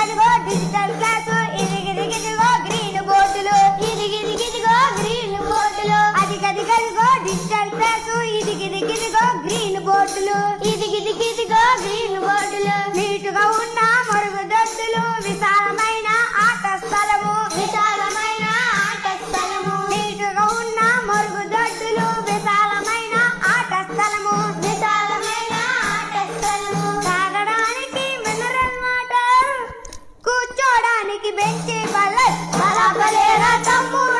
కదిగో digital class ఇదిగిదిగిదిగో green బోర్డులు ఇదిగిదిగిదిగో green బోర్డులు అది కదిగదిగో డిజిటల్ క్లాసు ఇదిగిదిగిదిగో గ్రీన్ బోర్డులు ఇదిగిదిగిదిగో గ్రీన్ బోర్డులు నీటుగా ఉన్న మరుగుదొడ్డులు విశాలమైన ఆట స్థలము విశాలమైన ఆట స్థలము నీటుగా ఉన్న మరుగుదొడ్డులు విశాలమైన ఆట స్థలము విశాలమైన ఆట స్థలము తాగడానికి మినరల్ వాటర్ కూర్చోడానికి బెంచి బల్ల బలబలేరా తమ్ముడు